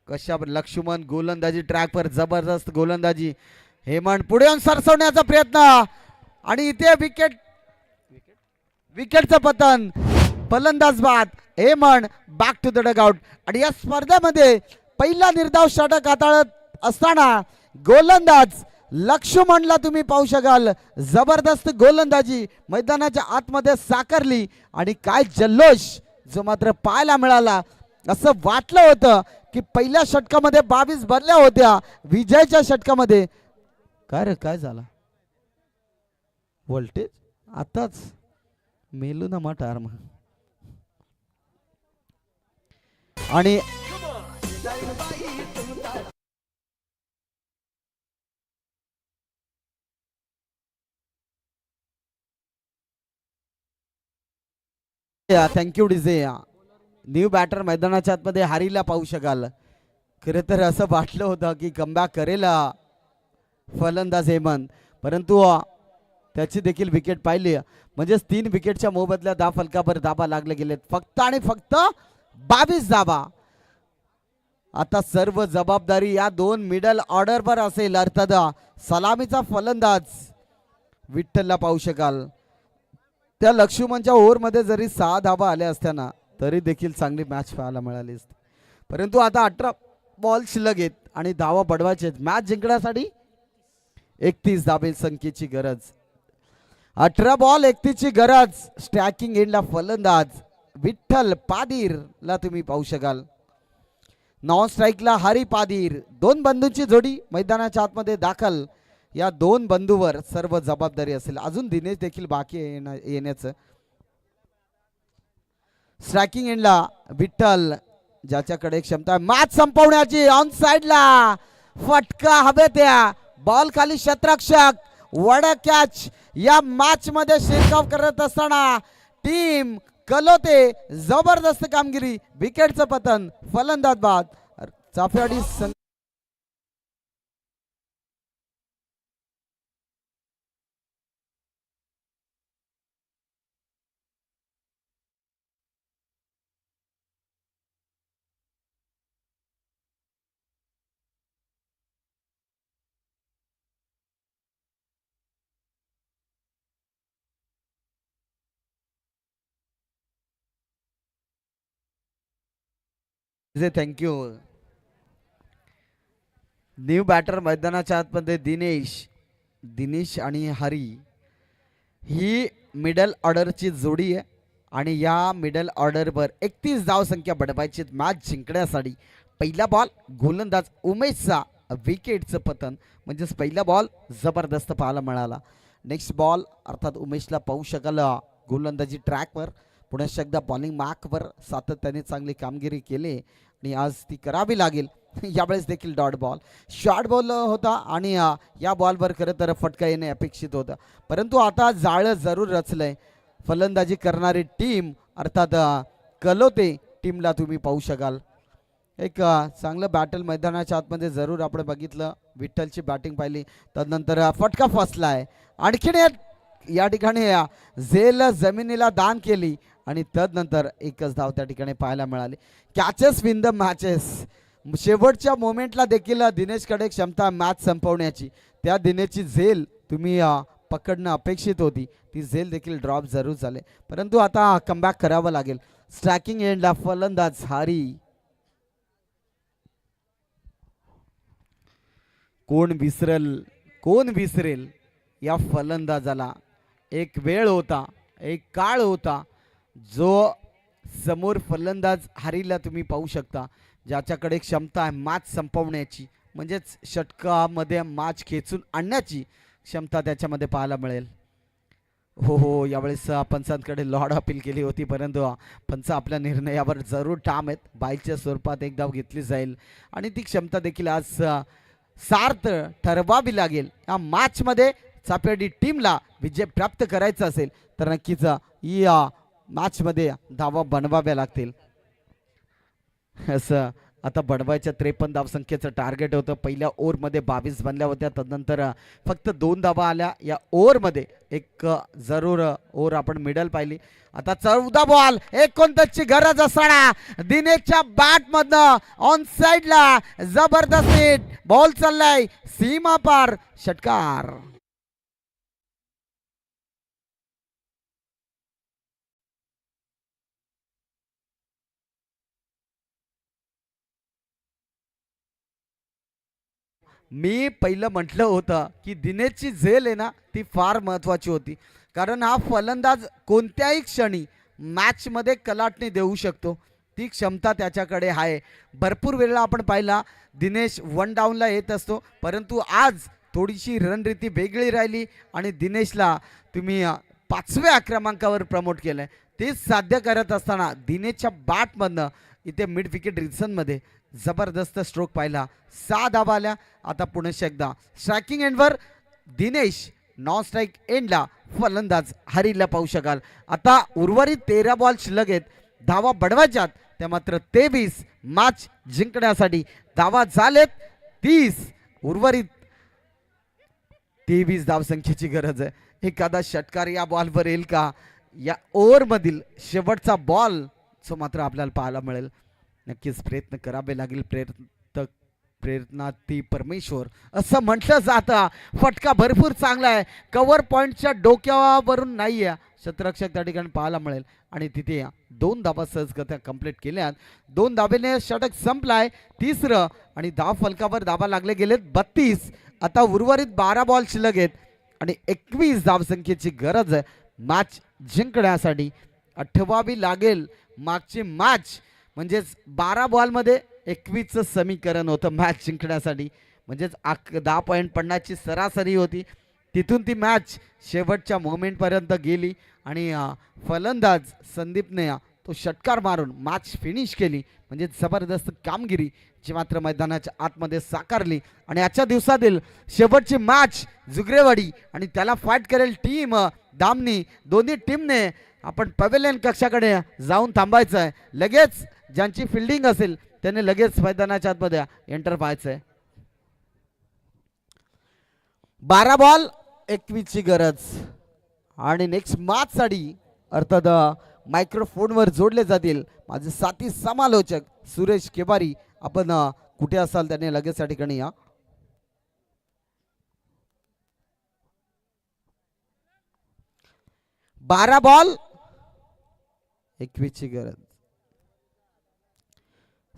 कशा लक्ष्मण गोलंदाजी ट्रॅकवर, जबरदस्त गोलंदाजी. हेमंत पुढे येऊन सरसवण्याचा प्रयत्न आणि इथे विकेटचं पतन. फलंदाज बाद. Hemant back to the dugout. आणि या स्पर्धेमध्ये पहिला निर्धाव षटक हाताळत असताना गोलंदाज लक्ष्मणला तुम्ही पाहू शकाल. जबरदस्त गोलंदाजी मैदानाच्या आतमध्ये साकारली आणि काय जल्लोष जो मात्र पाहायला मिळाला. असं वाटलं होतं की पहिल्या षटकामध्ये 22 बदल्या होत्या, विजयच्या षटकामध्ये काय रे काय झाला व्होल्टेज आताच मेलू ना मठ आर्म. आणि थँक्यू डीजे. न्यू बॅटर मैदानाच्या आतमध्ये हारीला पाहू शकाल. खरं तर असं वाटलं होतं की कमबॅक करेल फलंदाज हेमंत, परंतु त्याची देखील विकेट पाहिली. म्हणजेच 3 विकेटच्या मोबदल्या 10 फलकावर धाबा लागले गेलेत. फक्त आणि फक्त 22 धाबा. आता सर्व जबाबदारी या 2 मिडल ऑर्डरवर असेल. अर्थात सलामीचा फलंदाज विठ्ठलला पाहू शकाल. त्या लक्ष्मणच्या ओव्हरमध्ये जरी 6 धाबा आल्या असत्या तरी देखील चांगली मॅच पाहायला मिळाली असती. परंतु आता 18 बॉल शिल्लक आहेत आणि धावा बडवायचे. मॅच जिंकण्यासाठी 31 धाबे संख्येची गरज. 18 बॉल 31 ची गरज. स्ट्रायकिंग एंडला फलंदाज विठ्ठल पादीरला तुम्ही पाहू शकाल. नॉन स्ट्राईकला हरी पादीर. 2 बंधूंची जोडी मैदानाच्या आतमध्ये दाखल. या 2 बंधूवर सर्व जबाबदारी असेल. अजून दिनेश देखील बाकी येण्याचं. स्ट्रायकिंग एंडला विठ्ठल ज्याच्याकडे क्षमता मॅच संपवण्याची. ऑन साइडला फटका हवेत. बॉल खाली क्षेत्ररक्षक. वड कॅच. या मॅच मध्ये शिरकाव करत असताना टीम कलोते. जबरदस्त कामगिरी. विकेटचं पतन. फलंदाज बाद. चाफेवाडी थँक्यू. न्यू बॅटर मैदानाच्या आतमध्ये दिनेश आणि हरी ही मिडल ऑर्डरची जोडी आहे. आणि या मिडल ऑर्डरवर 31 धावसंख्या बडवायची मॅच जिंकण्यासाठी. पहिला बॉल गोलंदाज उमेशचा विकेटचं पतन. म्हणजेच पहिला बॉल जबरदस्त पाहायला मिळाला. नेक्स्ट बॉल अर्थात उमेशला पाहू शकाल गोलंदाजी ट्रॅकवर. पुन्हा एकदा बॉलिंग मार्कवर सातत्याने चांगली कामगिरी केली आणि आज ती करावी लागेल. यावेळेस देखील डॉट बॉल शॉर्ट बॉल होता आणि या बॉलवर खरं तर फटका येणे अपेक्षित होतं. परंतु आता जाळं जरूर रचलंय. फलंदाजी करणारी टीम अर्थात कलोते टीमला तुम्ही पाहू शकाल. एक चांगलं बॅटल मैदानाच्या आतमध्ये जरूर आपण बघितलं. विठ्ठलची बॅटिंग पाहिली. त्यानंतर फटका फसलाय. आणखीन या ठिकाणी झेल जमिनीला दान केली आणि त्यानंतर एकच धाव त्या ठिकाणी पाहायला मिळाली. Catches win the matches. शेवटच्या मोमेंटला देखील दिनेशकडे क्षमता मॅच संपवण्याची. त्या दिनेशची झेल तुम्ही पकडणं अपेक्षित होती. ती झेल देखील ड्रॉप जरूर झाले. परंतु आता कमबॅक करावं लागेल. स्ट्रायकिंग एंडला फलंदाज हरी. कोण विसरेल या फलंदाजाला. एक वेळ होता, एक काळ होता जो समोर फलंदाज हरीला तुम्ही पाहू शकता ज्याच्याकडे क्षमता आहे मॅच संपवण्याची. म्हणजेच षटकामध्ये मॅच खेचून आणण्याची क्षमता त्याच्यामध्ये पाहायला मिळेल. हो यावेळेस पंचांकडे लॉर्ड अपील केली होती, परंतु पंच आपल्या निर्णयावर जरूर ठाम आहेत. बाईच्या स्वरूपात एक धाव घेतली जाईल आणि ती क्षमता देखील आज सार्थ ठरवावी लागेल. या मॅचमध्ये चापेवाडी टीमला विजय प्राप्त करायचा असेल तर नक्कीच या मॅचमध्ये धावा बनवाव्या लागतील असं आता बनवायच्या 53 धावसंख्येचं टार्गेट होतं. पहिल्या ओव्हरमध्ये 22 बनल्या होत्या, तदनंतर फक्त 2 धावा आल्या. या ओव्हरमध्ये एक जरूर ओव्हर आपण मिडल पाहिली. आता 14 बॉल 29ची गरज असताना दिनेशच्या बॅट मधनं ऑन साइडला जबरदस्त हिट. बॉल चाललाय सीमा पार, षटकार. मी पहिलं म्हटलं होतं की दिनेशची झेल आहे ना ती फार महत्वाची होती, कारण हा फलंदाज कोणत्याही क्षणी मॅचमध्ये कलाटणी देऊ शकतो. ती क्षमता त्याच्याकडे आहे. भरपूर वेळेला आपण पाहिला दिनेश वन डाऊनला येत असतो, परंतु आज थोडीशी रणनीती वेगळी राहिली आणि दिनेशला तुम्ही 5व्या क्रमांकावर प्रमोट केलंय. ते साध्य करत असताना दिनेशच्या बॅटमधनं इथे मिड विकेट रिझनमध्ये जबरदस्त स्ट्रोक पाहिला. 6 धावा आल्या. आता पुन्हा एकदा स्ट्रायकिंग एंडवर दिनेश, नॉन स्ट्राईक एंडला फलंदाज हरीला पाहू शकाल. आता उर्वरित 13 बॉल शिल्लक आहेत. धावा बढवायच्यात त्या मात्र 23. मॅच जिंकण्यासाठी धावा झालेत 30. उर्वरित 23 धावसंख्येची गरज आहे. एखादा षटकार या बॉलवर येईल का? या ओव्हरमधील शेवटचा बॉल जो मात्र आपल्याला पाहायला मिळेल. नक्कीच प्रयत्न करावे लागेल. प्रयत्नाती परमेश्वर असं म्हटलं जातं. फटका भरपूर चांगला आहे. कव्हर पॉइंटच्या डोक्यावरून नाही आहे. क्षेत्ररक्षक त्या ठिकाणी पाहायला मिळेल आणि तिथे 2 धावा सहजगत्या कंप्लीट केल्यात. 2 धावेने षटक संपलाय. तिसरं आणि धाव फलकावर धावा लागले गेलेत 32. आता उर्वरित 12 बॉल शिल्लक आहेत आणि 21 धावसंख्येची गरज आहे मॅच जिंकण्यासाठी. आठवावी लागेल मागची मॅच, म्हणजेच 12 बॉलमध्ये 21चं समीकरण होतं मॅच जिंकण्यासाठी. म्हणजेच 10 पॉईंट पडण्याची सरासरी होती. तिथून ती मॅच शेवटच्या मोमेंटपर्यंत गेली आणि फलंदाज संदीपने तो षटकार मारून मॅच फिनिश केली. म्हणजे जबरदस्त कामगिरी जी मात्र मैदानाच्या आतमध्ये साकारली. आणि आजच्या दिवसातील शेवटची मॅच जुगरेवाडी आणि त्याला फाईट करेल टीम दामनी. दोन्ही टीमने आपण पवेलियन कक्षाकडे जाऊन थांबायचं आहे. लगेच ज्यांची फिल्डिंग असेल त्याने लगेच मैदानाच्या आतमध्ये एंटर व्हायचं आहे. 12 बॉल 21ची गरज. आणि नेक्स्ट मॅच साठी अर्थात मायक्रोफोनवर जोडले जातील माझे साथी समालोचक सुरेश केबारी. आपण कुठे असाल त्याने लगेच या ठिकाणी या. 12 बॉल 21ची गरज.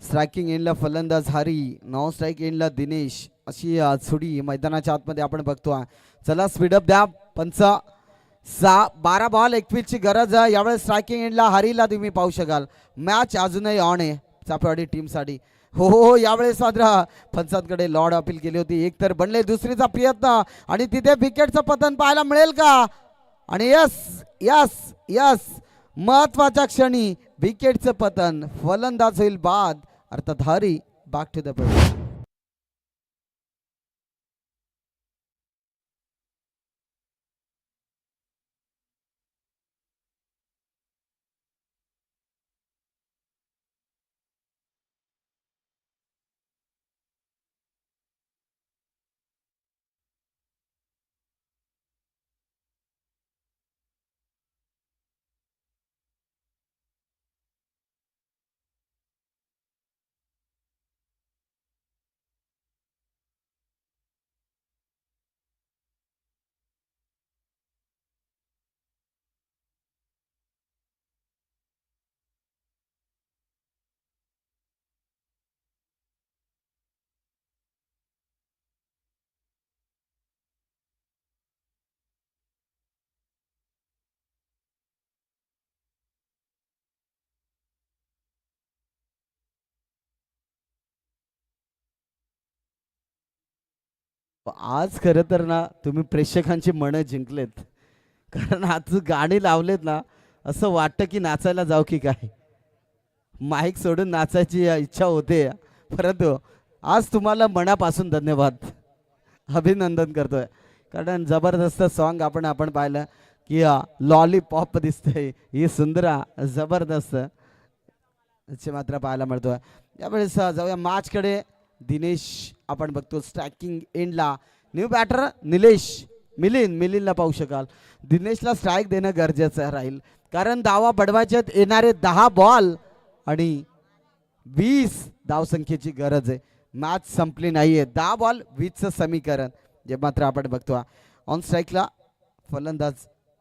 स्ट्रायकिंग एंडला फलंदाज हरी, नॉन स्ट्राईक एंडला दिनेश, अशी जोडी मैदानाच्या आतमध्ये आपण बघतोय. चला स्पीडअप द्या. 12 बॉल 21ची गरज आहे. यावेळेस स्ट्रायकिंग एंडला हरीला तुम्ही पाहू शकाल. मॅच अजूनही ऑन आहे चापेवाडी टीमसाठी. हो यावेळेस मात्र पंचांकडे लॉर्ड अपील केली होती. एक तर बनले दुसरीचा प्रयत्न आणि तिथे विकेटचं पतन पाहायला मिळेल का? आणि यस यस यस महत्वाच्या क्षणी विकेटचं पतन. फलंदाज होईल बाद. अर्थात Hari back to the bat. आज खरं तर ना तुम्ही प्रेक्षकांची मनं जिंकलेत, कारण आज गाणी लावलेत ना असं वाटतं की नाचायला जाऊ की काय. माईक सोडून नाचायची इच्छा होते, परंतु आज तुम्हाला मनापासून धन्यवाद अभिनंदन करतोय. कारण जबरदस्त सॉन्ग आपण पाहिलं की लॉलीपॉप दिसतंय ही सुंदरा जबरदस्त मात्र पाहायला मिळतोय. यावेळेस जाऊया मॅच कडे. दिनेश आपण बघतो स्ट्रायकिंग एंडला. New batter Nilesh. मिलिंदला पाहू शकाल. दिनेशला स्ट्राईक देणं गरजेचं राहील, कारण धावा बडवायचे येणारे 10 बॉल आणि 20 धावसंख्येची गरज आहे. मॅच संपली नाहीये. 10 बॉल 20चं समीकरण जे मात्र आपण बघतो. ऑन स्ट्राईकला फलंदाज.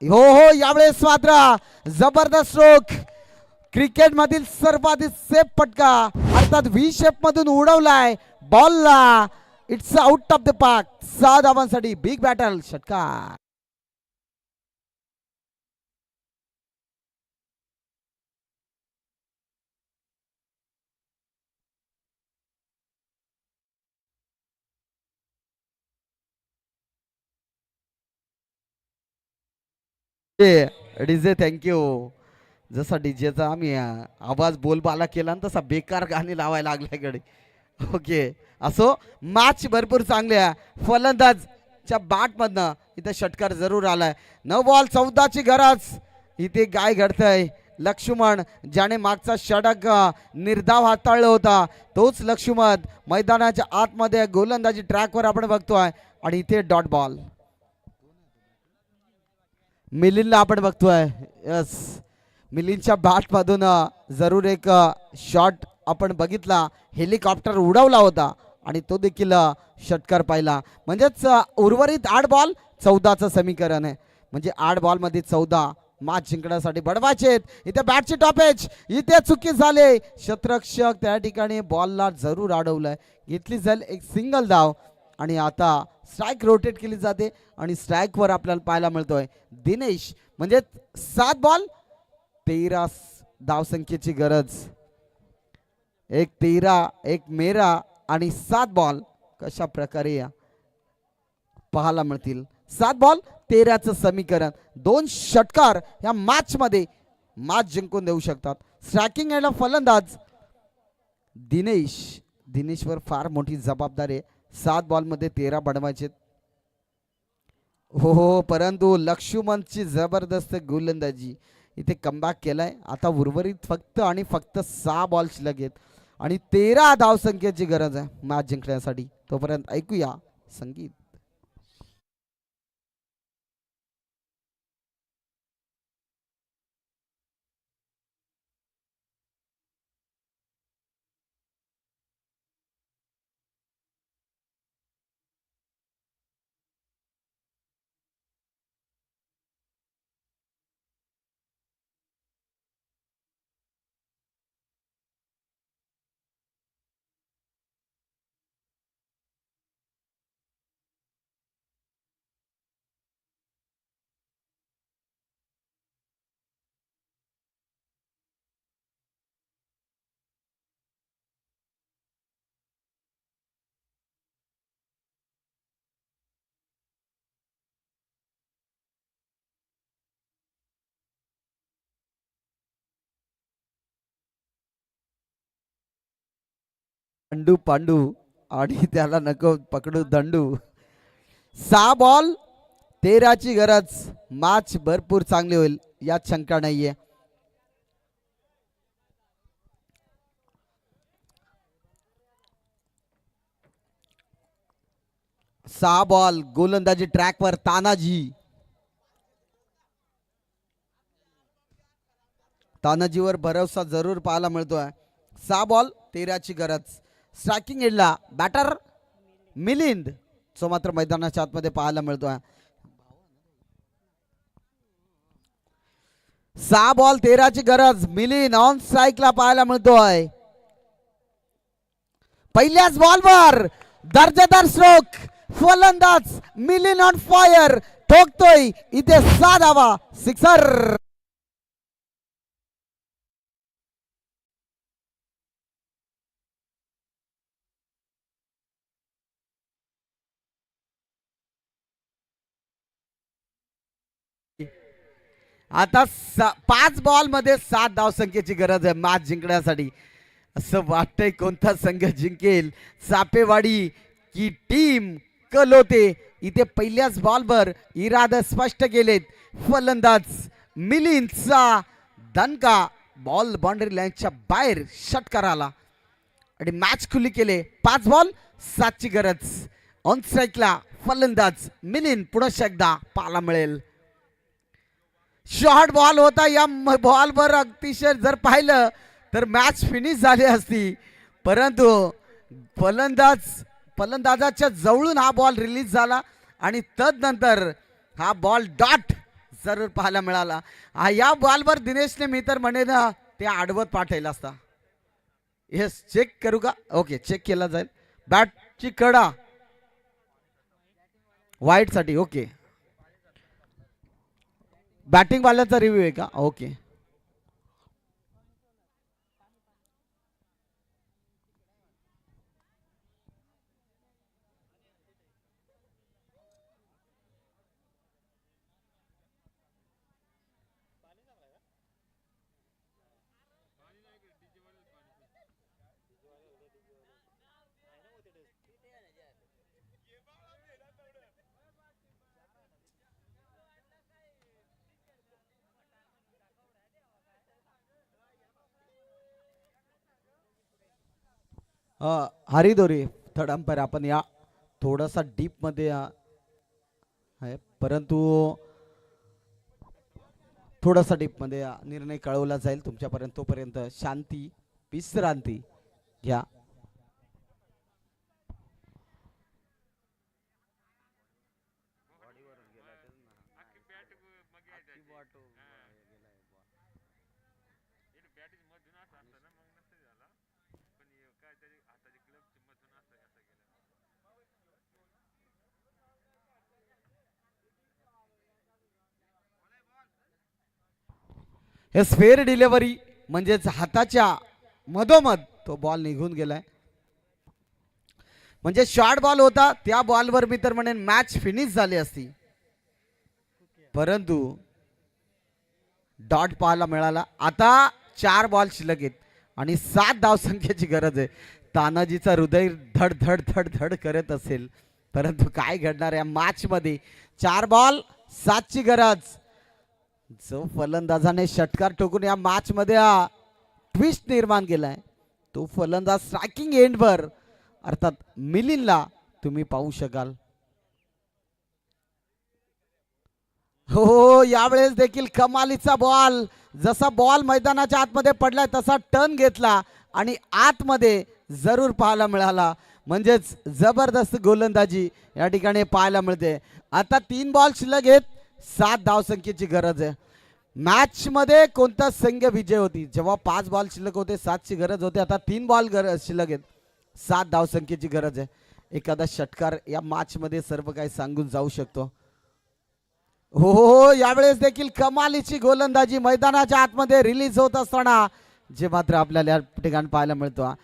हो हो, यावेळेस मात्र जबरदस्त स्ट्रोक. क्रिकेट मधील सर्वाधिक सेफ फटका अर्थात व्ही शेप मधून उडवलाय बॉलला. It's out of the park. 6 धावांसाठी बिग बॅटल षटकार. DJ thank you. जसा डीजेचा आम्ही आवाज बोलबाला केला ना तसा बेकार गाणी लावायला लागल्याकडे. ओके असो, मॅच भरपूर चांगली आहे. फलंदाजच्या बॅट मधनं इथे षटकार जरूर आलाय. 9 बॉल 14ची गरज. इथे काय घडतंय. लक्ष्मण ज्याने मागचा षटक निर्धाव हाताळला होता तोच लक्ष्मण मैदानाच्या आतमध्ये गोलंदाजी ट्रॅकवर आपण बघतोय. आणि इथे डॉट बॉल. मिलिंदला आपण बघतोय. यस, मिलिंदच्या बॅट मधून जरूर एक शॉट आपण बघितला. हेलिकॉप्टर उडवला होता आणि तो देखील षटकार पाहिला. म्हणजेच उर्वरित 8 बॉल 14चं समीकरण आहे. म्हणजे 8 बॉल मध्ये 14 मॅच जिंकण्यासाठी बडवायचे. इथे बॅटची टॉपेज. इथे चुकी झाले. क्षेत्ररक्षक त्या ठिकाणी बॉलला जरूर अडवलंय. घेतली जाईल एक सिंगल धाव. आणि आता स्ट्राईक रोटेट केली जाते आणि स्ट्राईक वर आपल्याला पाहायला मिळतोय दिनेश. म्हणजे 7 बॉल 13 धावसंख्येची गरज. एक 13 एक मेरा आणि 7 बॉल कशा प्रकारे पाहायला मिळतील. 7 बॉल 13चं समीकरण. 2 षटकार या मॅच मध्ये मॅच जिंकून देऊ शकतात. स्ट्रायकिंग एंडला फलंदाज दिनेशवर फार मोठी जबाबदारी आहे. 7 बॉल मध्ये 13 बनवायचे. हो, परंतु लक्ष्मणची जबरदस्त गोलंदाजी. इथे कमबॅक केलाय. आता उर्वरित फक्त आणि फक्त 6 बॉल शिल्लक आहेत आणि 13 धावसंख्येची गरज आहे मॅच जिंकण्यासाठी. तोपर्यंत ऐकूया संगीत. पांडू आणि त्याला नको पकडू दंडू. 6 बॉल 13ची गरज. मॅच भरपूर चांगली होईल यात शंका नाहीये. सहा बॉल गोलंदाजी ट्रॅकवर तानाजीवर भरोसा जरूर पाहायला मिळतोय. 6 बॉल 13ची गरज. स्ट्रायकिंग एंडला बॅटर मिलिंद जो मात्र मैदानाच्या आतमध्ये पाहायला मिळतोय. 6 बॉल 13ची गरज. मिलिंद ऑन स्ट्राईकला पाहायला मिळतोय. पहिल्याच बॉलवर दर्जेदार स्ट्रोक. फलंदाज मिलिंद ऑन फायर. ठोकतोय इथे 6 धावा. सिक्सर. आता 5 बॉल मध्ये 7 धावसंख्येची गरज आहे मॅच जिंकण्यासाठी. असं वाटतंय कोणता संघ जिंकेल, चापेवाडी की टीम कलोते. इथे पहिल्याच बॉलवर इरादा स्पष्ट केलेत. फलंदाज मिलिंदचा दणका बॉल बाउंड्री लाईनच्या बाहेर षटकार आला. आणि मॅच खुली केले. 5 बॉल 7ची गरज. ऑन स्ट्राईकला फलंदाज मिलिंद. पुढे एकदा पाहायला मिळेल. शॉर्ट बॉल होता. या बॉलवर अतिशय जर पाहिलं तर मॅच फिनिश झाली असती, परंतु फलंदाजाच्या जवळून हा बॉल रिलीज झाला आणि तदनंतर हा बॉल डॉट जरूर पाहायला मिळाला. या बॉलवर दिनेशने मी तर म्हणेन ते आडवत पाठवला असता. येस, चेक करू का? ओके, चेक केला जाईल. बॅटची कडा वाईट साठी. ओके, बॅटिंग वाल्याचा रिव्ह्यू आहे का? ओके. हरिदोरी थर्ड अंपायर. आपण या थोडासा डीप मध्ये आहे, परंतु थोडासा डीप मध्ये निर्णय कळवला जाईल तुमच्यापर्यंत. तोपर्यंत शांती विश्रांती घ्या. हे स्फेअर डिलिव्हरी म्हणजेच हाताच्या मधोमध तो बॉल निघून गेलाय. म्हणजे शॉर्ट बॉल होता. त्या बॉलवर मी तर म्हणेन मॅच फिनिश झाली असती, परंतु डॉट पाहायला मिळाला. आता 4 बॉल शिल्लक आहेत आणि 7 धावसंख्येची गरज आहे. तानाजीचा हृदय धड धड धड धड करत असेल, परंतु काय घडणार या मॅच मध्ये? 4 बॉल 7ची गरज. जो फलंदाजाने षटकार ठोकून या मॅच मध्ये ट्विस्ट निर्माण केलाय, तो फलंदाज स्ट्रायकिंग एंडवर अर्थात मिलिंदला तुम्ही पाहू शकाल. हो, यावेळेस देखील कमालीचा बॉल. जसा बॉल मैदानाच्या आतमध्ये पडलाय तसा टर्न घेतला आणि आतमध्ये जरूर पाहायला मिळाला. म्हणजेच जबरदस्त गोलंदाजी या ठिकाणी पाहायला मिळते. आता 3 बॉल शिल्लक आहेत. 7 धावसंख्येची गरज आहे. मॅच मध्ये कोणता संघ विजय होती? जेव्हा 5 बॉल शिल्लक होते 7ची गरज होते. आता 3 बॉल शिल्लक आहेत. 7 धावसंख्येची गरज आहे. एखादा षटकार या मॅच मध्ये सर्व काही सांगून जाऊ शकतो. हो, यावेळेस देखील कमालीची गोलंदाजी मैदानाच्या आतमध्ये रिलीज होत असताना जे मात्र आपल्याला या ठिकाणी पाहायला मिळतो.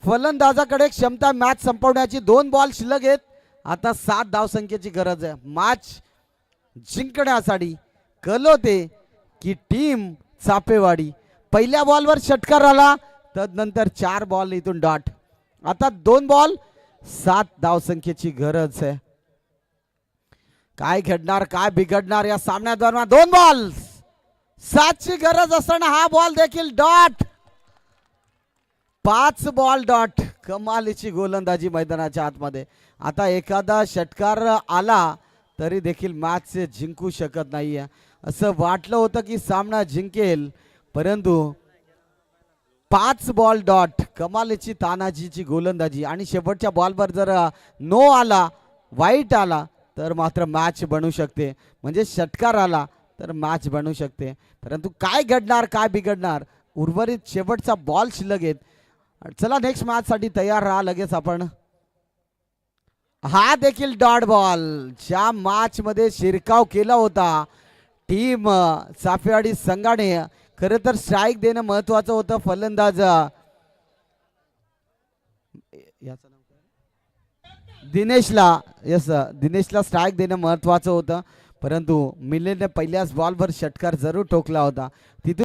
फलंदाजाकडे क्षमता मॅच संपवण्याची. 2 बॉल शिल्लक आहेत. आता 7 धावसंख्येची गरज आहे. मॅच जिंकण्यासाठी कलोते की टीम चापेवाडी. पहिल्या बॉलवर षटकार आला, तदनंतर 4 बॉल इथून डॉट. आता 2 बॉल 7 धावसंख्येची गरज आहे. काय घडणार, काय बिघडणार या सामन्यादरम्यान? 2 बॉल 7ची गरज असताना हा बॉल देखील डॉट. 5 ball dot. कमालीची गोलंदाजी मैदानाच्या आतमध्ये. आता एखादा षटकार आला तरी देखील मॅच जिंकू शकत नाहीये. असं वाटलं होतं की सामना जिंकेल, परंतु 5 बॉल डॉट. कमालीची तानाजीची गोलंदाजी. आणि शेवटच्या बॉलवर जर नो आला, वाईट आला तर मात्र मॅच बनू शकते. म्हणजे षटकार आला तर मॅच बनू शकते. परंतु काय घडणार, काय बिघडणार? उर्वरित शेवटचा बॉल शिल्लक आहेत. चला नेक्स्ट मॅच साठी तयार राहा लगेच आपण. हा देखील डॉट बॉल. ज्या मॅच मध्ये शिरकाव केला होता टीम चापेवाडी संघाने, खरं तर स्ट्राईक देणं महत्वाचं होतं. फलंदाज दिनेशला स्ट्राईक देणं महत्वाचं होतं, परंतु मिलिंदने पहिल्याच बॉलवर षटकार जरूर ठोकला होता. तिथून